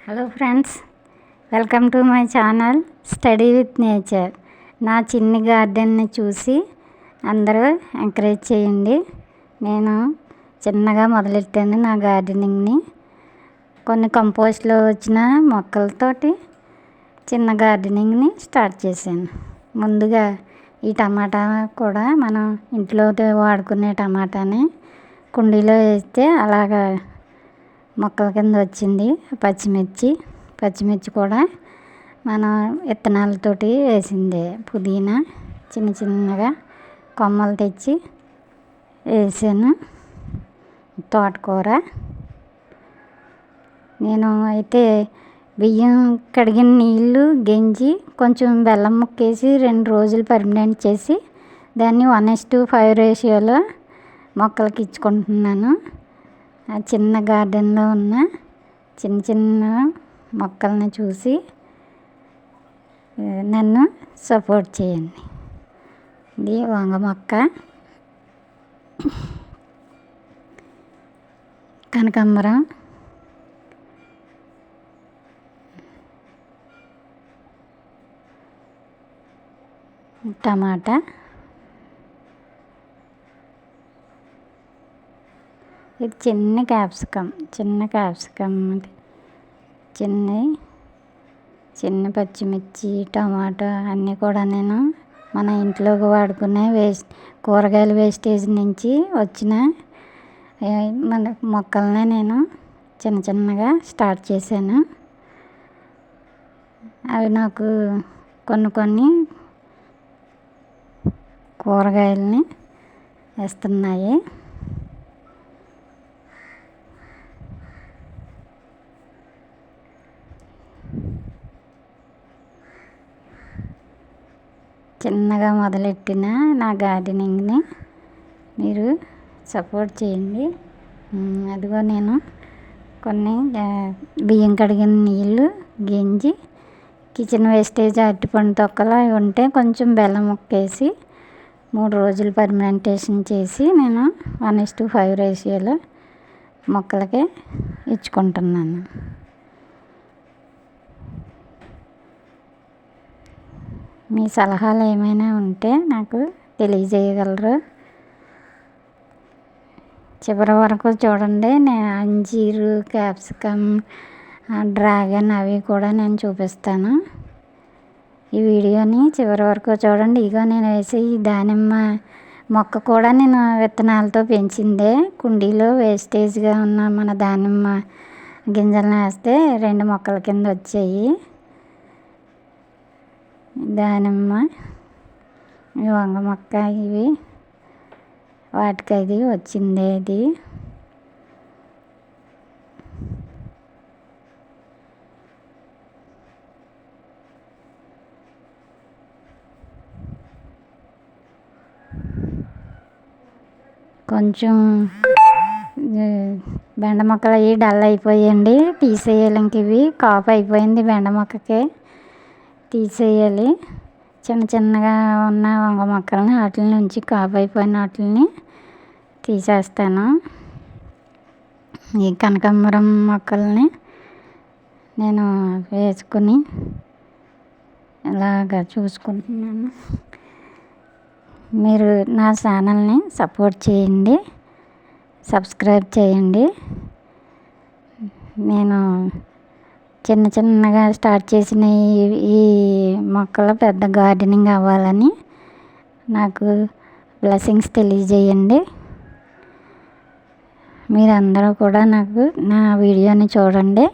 Hello friends, welcome to my channel study with nature. నా చిన్ని గార్డెన్ని చూసి అందరూ ఎంకరేజ్ చేయండి. నేను చిన్నగా మొదలెట్టాను నా గార్డెనింగ్ని. కొన్ని కంపోస్ట్లో వచ్చిన మొక్కలతోటి చిన్న గార్డెనింగ్ని స్టార్ట్ చేశాను. ముందుగా ఈ టమాటా కూడా మనం ఇంట్లో వాడుకునే టమాటాని కుండీలో వేస్తే అలాగా మొక్కల కింద వచ్చింది. పచ్చిమిర్చి కూడా మనం విత్తనాలతోటి వేసిందే. పుదీనా చిన్న చిన్నగా కొమ్మలు తెచ్చి వేసాను. తోటకూర నేను అయితే బియ్యం కడిగిన నీళ్ళు గెంజి కొంచెం బెల్లం ముక్కేసి 2 రోజులు పర్మనెంట్ చేసి దాన్ని 1:5 రేషియోలో మొక్కలకి ఇచ్చుకుంటున్నాను. ఆ చిన్న గార్డెన్లో ఉన్న చిన్న మొక్కల్ని చూసి నన్ను సపోర్ట్ చేయండి. ఇది వంగ మొక్క, కనకాంబరం, టమాటా, ఇది చిన్న క్యాప్సికమ్ చిన్న పచ్చిమిర్చి, టమాటా అన్నీ కూడా నేను మన ఇంట్లోకి వాడుకునే కూరగాయల వేస్టేజ్ నుంచి వచ్చిన మన మొక్కలనే నేను చిన్నగా స్టార్ట్ చేశాను. అవి నాకు కొన్ని కూరగాయలని వేస్తున్నాయి. చిన్నగా మొదలెట్టిన నా గార్డెనింగ్ని మీరు సపోర్ట్ చేయండి. అదిగో నేను కొన్ని బియ్యం కడిగిన నీళ్ళు గెంజి కిచెన్ వేస్టేజ్ అరటిపండు తొక్కలు అవి ఉంటే కొంచెం బెల్లం ముక్కేసి 3 రోజులు పర్మెంటేషన్ చేసి నేను 1:5 రేషియోలో మొక్కలకి ఇచ్చుకుంటున్నాను. మీ సలహాలు ఏమైనా ఉంటే నాకు తెలియజేయగలరు. చివరి వరకు చూడండి. నేను అంజీరు, క్యాప్సికమ్, డ్రాగన్ అవి కూడా నేను చూపిస్తాను. ఈ వీడియోని చివరి వరకు చూడండి. ఇగో నేను వేసే ఈ దానిమ్మ మొక్క కూడా నేను విత్తనాలతో పెంచిందే. కుండీలో వేస్టేజ్గా ఉన్న మన దానిమ్మ గింజలను వేస్తే 2 మొక్కల కింద వచ్చాయి. దానిమ్మ, ఈ వంగ మొక్క ఇవి వాటికి అది వచ్చిందే. ఇది కొంచెం బెండ మొక్కలు అవి డల్ అయిపోయాయండి. తీసేయాలి. ఇంక ఇవి కాపు అయిపోయింది. బెండ మొక్కకి తీసేయాలి. చిన్నగా ఉన్న వంగ మొక్కలని వాటి నుంచి కాపు అయిపోయిన వాటిని తీసేస్తాను. ఈ కనకాంబరం మొక్కల్ని నేను వేసుకుని ఇలాగ చూసుకుంటున్నాను. మీరు నా ఛానల్ని సపోర్ట్ చేయండి, సబ్స్క్రైబ్ చేయండి. నేను చిన్నగా స్టార్ట్ చేసిన ఈ మొక్కలు పెద్ద గార్డెనింగ్ అవ్వాలని నాకు బ్లెస్సింగ్స్ తెలియజేయండి. మీరందరూ కూడా నాకు నా వీడియోని చూడండి.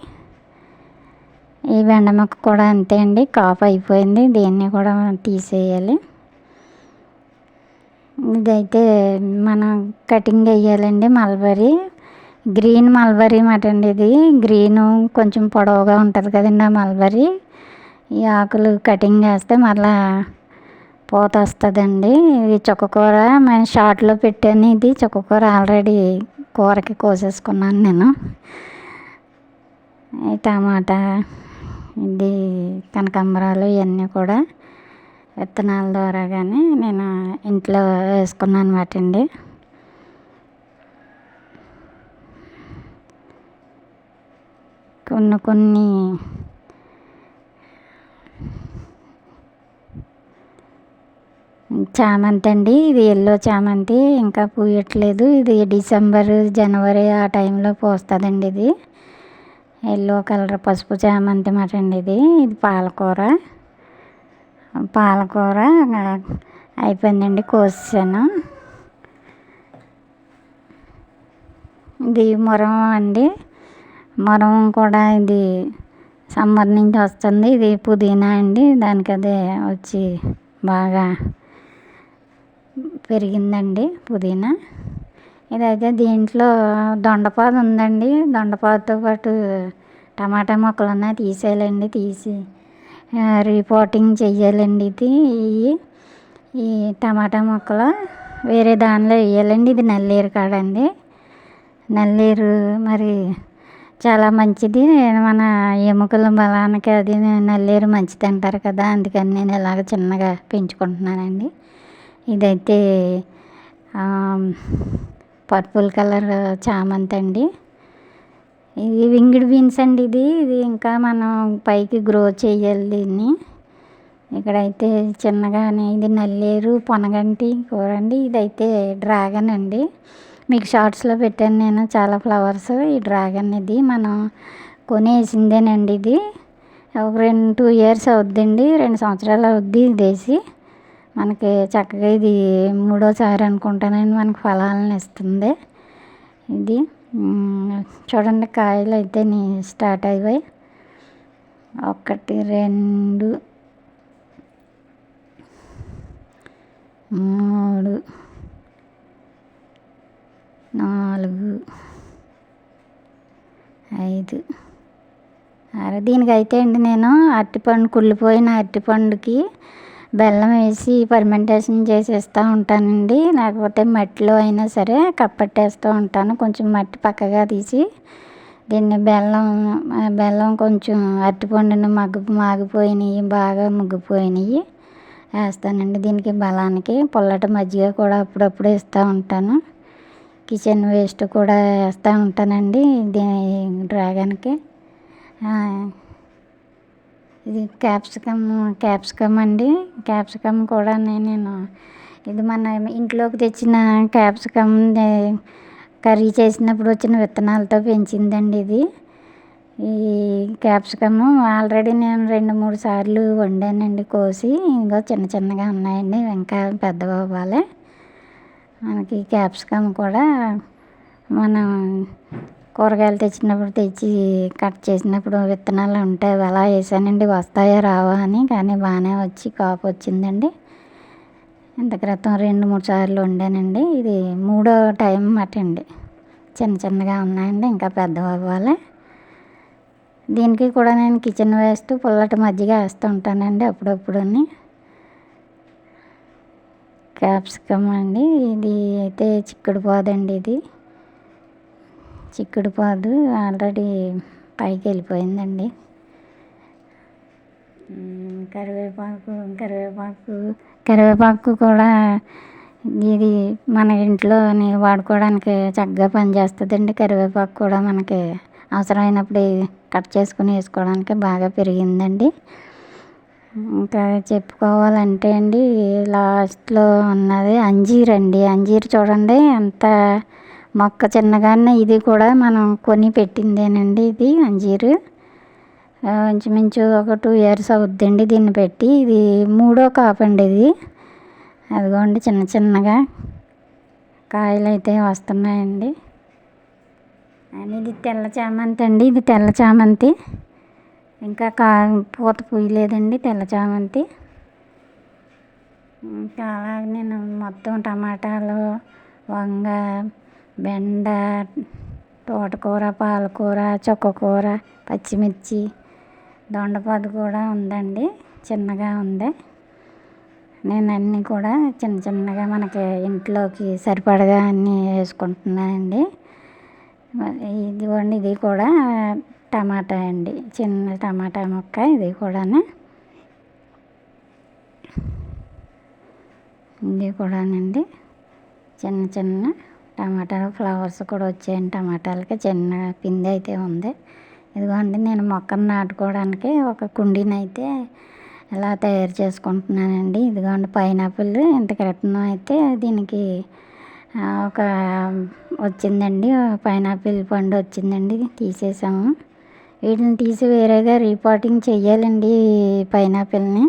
ఈ బెండ మొక్క కూడా అంతే అండి, కాపు అయిపోయింది. దీన్ని కూడా తీసేయాలి. ఇదైతే మనం కటింగ్ వేయాలండి. మల్బరీ గ్రీన్ మల్బరీ మాట అండి. ఇది గ్రీను కొంచెం పొడవుగా ఉంటుంది కదండి ఆ మల్బరీ. ఈ ఆకులు కటింగ్ వేస్తే మళ్ళా పూత వస్తుందండి. ఇది చుక్కకూర నేను షార్ట్లో పెట్టాను. ఇది చుక్కకూర ఆల్రెడీ కూరకి కోసేసుకున్నాను నేను. ఈ టమాటా, ఇది కనకాంబరాలు ఇవన్నీ కూడా విత్తనాల ద్వారా కానీ నేను ఇంట్లో వేసుకున్నాను అన్నమాట అండి. కొన్ని చామంతి అండి. ఇది ఎల్లో చామంతి, ఇంకా పూయట్లేదు. ఇది డిసెంబర్ జనవరి ఆ టైంలో పూస్తుందండి. ఇది ఎల్లో కలర్ పసుపు చామంతి మాట అండి. ఇది పాలకూర అయిపోయిందండి, కోసాను. ఇది మురం అండి. మురం కూడా ఇది సమ్మర్ నుంచి వస్తుంది. ఇది పుదీనా అండి, దానికి అదే వచ్చి బాగా పెరిగిందండి పుదీనా. ఇదైతే దీంట్లో దొండపాదు ఉందండి. దొండపాదుతో పాటు టమాటా మొక్కలు ఉన్నాయి, తీసేయాలండి. తీసి రిపోర్టింగ్ చెయ్యాలండి. ఈ టమాటా మొక్కలు వేరే దానిలో వేయాలండి. ఇది నల్లేరు కాడండి. నల్లేరు మరి చాలా మంచిది, మన ఎముకల బలానికి అది నల్లేరు మంచిది అంటారు కదా, అందుకని నేను ఇలాగ చిన్నగా పెంచుకుంటున్నానండి. ఇదైతే పర్పుల్ కలర్ చామంతి అండి. ఇది వింగిడ్ బీన్స్ అండి. ఇది ఇంకా మనం పైకి గ్రో చేయాలి దీన్ని. ఇక్కడైతే చిన్నగానే ఇది నల్లేరు పొనగంటి కూర అండి. ఇదైతే డ్రాగన్ అండి. మీకు షార్ట్స్లో పెట్టాను నేను చాలా ఫ్లవర్స్. ఈ డ్రాగన్ ఇది మనం కొనేసిందేనండి. ఇది ఒక 2 years అవుద్దండి, 2 సంవత్సరాలు అవుద్ది ఇది వేసి. మనకి చక్కగా ఇది 3వసారి అనుకుంటానండి మనకు ఫలాలను ఇస్తుంది. ఇది చూడండి, కాయలు అయితే స్టార్ట్ అయ్యాయి. 1 2 3 4 5 6. దీనికైతే అండి నేను అరటిపండు, కుళ్ళిపోయిన అరటిపండుకి బెల్లం వేసి ఫర్మెంటేషన్ చేసేస్తూ ఉంటానండి. లేకపోతే మట్టిలో అయినా సరే కప్పట్టేస్తూ ఉంటాను. కొంచెం మట్టి పక్కగా తీసి దీన్ని బెల్లం కొంచెం అరటిపండుని మాగిపోయినాయి, బాగా ముగ్గిపోయినాయి వేస్తానండి. దీనికి బలానికి పుల్లటి మజ్జిగ కూడా అప్పుడప్పుడు ఇస్తూ ఉంటాను. కిచెన్ వేస్ట్ కూడా వేస్తూ ఉంటానండి డ్రాగన్కి. ఇది క్యాప్సికమ్ అండి. క్యాప్సికమ్ కూడా నేను ఇది మన ఇంట్లోకి తెచ్చిన క్యాప్సికమ్ కర్రీ చేసినప్పుడు వచ్చిన విత్తనాలతో పెంచిందండి ఇది. ఈ క్యాప్సికమ్ ఆల్రెడీ నేను 2-3 సార్లు వండానండి కోసి. ఇంకా చిన్నగా ఉన్నాయండి, ఇంకా పెద్దగా అవ్వాలి. మనకి క్యాప్సికమ్ కూడా మనం కూరగాయలు తెచ్చినప్పుడు తెచ్చి కట్ చేసినప్పుడు విత్తనాలు ఉంటాయి, అలా వేసానండి. వస్తాయా రావా అని, కానీ బాగానే వచ్చి కాపు వచ్చిందండి. ఇంత క్రితం 2-3 సార్లు వండానండి. ఇది 3వ టైం మాట అండి. చిన్నగా ఉన్నాయండి, ఇంకా పెద్దవి అవ్వాలి. దీనికి కూడా నేను కిచెన్ వేస్ట్ పుల్లటి మజ్జిగ వేస్తూ ఉంటానండి అప్పుడప్పుడు. క్యాప్సికమ్ అండి. ఇది అయితే చిక్కుడు పాదండి. ఇది చిక్కుడు పాదు ఆల్రెడీ పైకి వెళ్ళిపోయిందండి. కరివేపాకు కూడా ఇది మన ఇంట్లో వాడుకోవడానికి చక్కగా పనిచేస్తుందండి. కరివేపాకు కూడా మనకి అవసరమైనప్పుడు కట్ చేసుకుని వేసుకోవడానికి బాగా పెరిగిందండి. ఇంకా చెప్పుకోవాలంటే అండి, లాస్ట్లో ఉన్నది అంజీర్ అండి. అంజీర్ చూడండి ఎంత మొక్క చిన్నగానే, ఇది కూడా మనం కొని పెట్టిందేనండి. ఇది అంజీరు ఇంచుమించు ఒక 2 years అవుద్దండి దీన్ని పెట్టి. ఇది 3వ కాపు అండి. ఇది అదిగోండి చిన్నగా కాయలు అయితే వస్తున్నాయండి. ఇది తెల్ల చామంతి అండి. ఇది తెల్ల చామంతి ఇంకా పూత పూయలేదండి తెల్ల చామంతి. ఇంకా అలాగే నేను మొత్తం టమాటాలు, వంగ, బెండ, తోటకూర, పాలకూర, చుక్కకూర, పచ్చిమిర్చి, దొండపాదు కూడా ఉందండి, చిన్నగా ఉంది. నేను అన్నీ కూడా చిన్నగా మనకి ఇంట్లోకి సరిపడగా అన్నీ వేసుకుంటున్నానండి. ఇదిగోండి, ఇది కూడా టమాటా అండి, చిన్న టమాటా మొక్క. ఇది కూడానండి చిన్న టమాటాలు ఫ్లవర్స్ కూడా వచ్చాయండి. టమాటాలకి చిన్న పిండి అయితే ఉంది. ఇదిగోండి నేను మొక్కను నాటుకోవడానికి ఒక కుండీనైతే ఇలా తయారు చేసుకుంటున్నానండి. ఇదిగోండి పైనాపిల్ ఇంత క్రితం అయితే దీనికి ఒక వచ్చిందండి, పైనాపిల్ పండు వచ్చిందండి, తీసేసాము. వీటిని తీసి వేరేగా రీపాటింగ్ చెయ్యాలండి. పైనాపిల్ని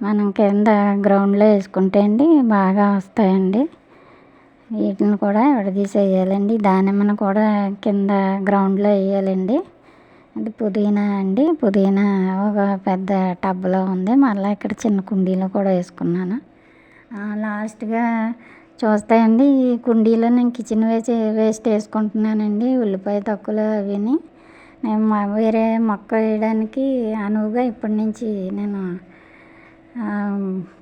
మనం కింద గ్రౌండ్లో వేసుకుంటే అండి బాగా వస్తాయండి. వీటిని కూడా విడదీసేయాలండి. దానిమ్మను కూడా కింద గ్రౌండ్లో వేయాలండి. అది పుదీనా అండి, పుదీనా ఒక పెద్ద టబ్లో ఉంది, మళ్ళీ ఇక్కడ చిన్న కుండీలో కూడా వేసుకున్నాను. లాస్ట్గా చూస్తే అండి ఈ కుండీలో నేను కిచెన్ వేస్ట్ వేసుకుంటున్నానండి. ఉల్లిపాయ తొక్కలు అవిని నేను వేరే మొక్క వేయడానికి అనువుగా ఇప్పటి నుంచి నేను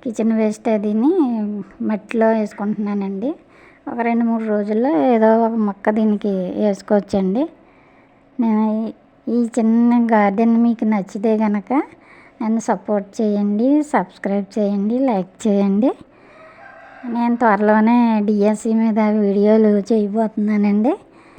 కిచెన్ వేస్ట్ అదిని మట్టిలో వేసుకుంటున్నానండి. ఒక 2-3 రోజుల్లో ఏదో ఒక మొక్క దీనికి వేసుకోవచ్చండి. నేను ఈ చిన్న గార్డెన్ మీకు నచ్చితే కనుక నన్ను సపోర్ట్ చేయండి, సబ్స్క్రైబ్ చేయండి, లైక్ చేయండి. నేను త్వరలోనే డిఎస్సి మీద వీడియోలు చేయబోతున్నానండి.